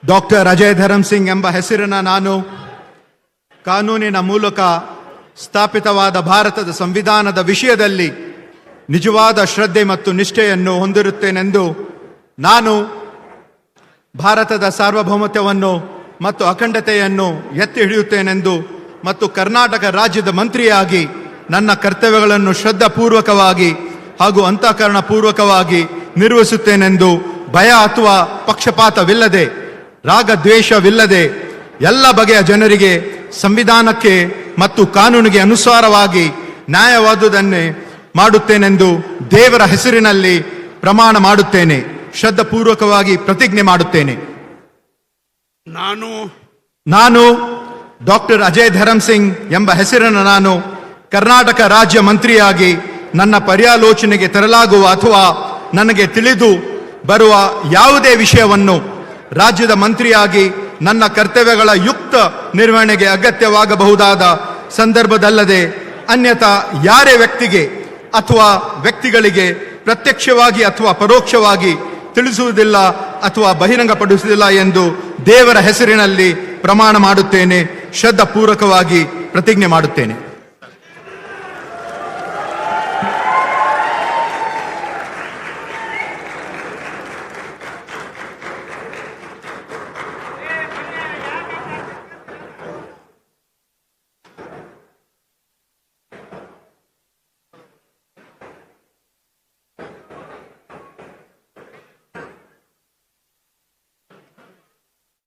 Doctor Ajay Dharam Singh ಎಂಬ ಹೆಸರಿನ ನಾನು ಕಾನೂನಿನ ಮೂಲಕ ಸ್ಥಾಪಿತವಾದ ಭಾರತದ ಸಂವಿಧಾನದ ವಿಷಯದಲ್ಲಿ ನಿಜವಾದ ಶ್ರದ್ಧೆ ಮತ್ತು ನಿಷ್ಠೆಯನ್ನು ಹೊಂದಿರುತ್ತೇನೆಂದು ನಾನು ಭಾರತದ ಸಾರ್ವಭೌಮತ್ವವನ್ನು ಮತ್ತು ಅಖಂಡತೆಯನ್ನು ಎತ್ತಿ ಹಿಡಿಯುತ್ತೇನೆಂದು ಮತ್ತು ಕರ್ನಾಟಕ ರಾಜ್ಯದ ಮಂತ್ರಿಯಾಗಿ ನನ್ನ ಕರ್ತವ್ಯಗಳನ್ನು ಶ್ರದ್ಧಾಪೂರ್ವಕವಾಗಿ ಹಾಗೂ ಅಂತಃಕರಣಪೂರ್ವಕವಾಗಿ ನಿರ್ವಹಿಸುತ್ತೇನೆಂದು ಭಯ ಅಥವಾ ಪಕ್ಷಪಾತವಿಲ್ಲದೆ ರಾಗದ್ವೇಷವಿಲ್ಲದೆ ಎಲ್ಲ ಬಗೆಯ ಜನರಿಗೆ ಸಂವಿಧಾನಕ್ಕೆ ಮತ್ತು ಕಾನೂನಿಗೆ ಅನುಸಾರವಾಗಿ ನ್ಯಾಯವಾದುದನ್ನೇ ಮಾಡುತ್ತೇನೆಂದು ದೇವರ ಹೆಸರಿನಲ್ಲಿ ಪ್ರಮಾಣ ಮಾಡುತ್ತೇನೆ. ಶ್ರದ್ಧಾಪೂರ್ವಕವಾಗಿ ಪ್ರತಿಜ್ಞೆ ಮಾಡುತ್ತೇನೆ. ನಾನು ಡಾಕ್ಟರ್ ಅಜಯ್ ಧರಮ್ ಸಿಂಗ್ ಎಂಬ ಹೆಸರಿನ ನಾನು ಕರ್ನಾಟಕ ರಾಜ್ಯ ಮಂತ್ರಿಯಾಗಿ ನನ್ನ ಪರ್ಯಾಲೋಚನೆಗೆ ತರಲಾಗುವ ಅಥವಾ ನನಗೆ ತಿಳಿದು ಬರುವ ಯಾವುದೇ ವಿಷಯವನ್ನು ರಾಜ್ಯದ ಮಂತ್ರಿಯಾಗಿ ನನ್ನ ಕರ್ತವ್ಯಗಳ ಯುಕ್ತ ನಿರ್ವಹಣೆಗೆ ಅಗತ್ಯವಾಗಬಹುದಾದ ಸಂದರ್ಭದಲ್ಲದೆ ಅನ್ಯಥಾ ಯಾರೇ ವ್ಯಕ್ತಿಗೆ ಅಥವಾ ವ್ಯಕ್ತಿಗಳಿಗೆ ಪ್ರತ್ಯಕ್ಷವಾಗಿ ಅಥವಾ ಪರೋಕ್ಷವಾಗಿ ತಿಳಿಸುವುದಿಲ್ಲ ಅಥವಾ ಬಹಿರಂಗಪಡಿಸುವುದಿಲ್ಲ ಎಂದು ದೇವರ ಹೆಸರಿನಲ್ಲಿ ಪ್ರಮಾಣ ಮಾಡುತ್ತೇನೆ. ಶ್ರದ್ಧಾಪೂರ್ವಕವಾಗಿ ಪ್ರತಿಜ್ಞೆ ಮಾಡುತ್ತೇನೆ.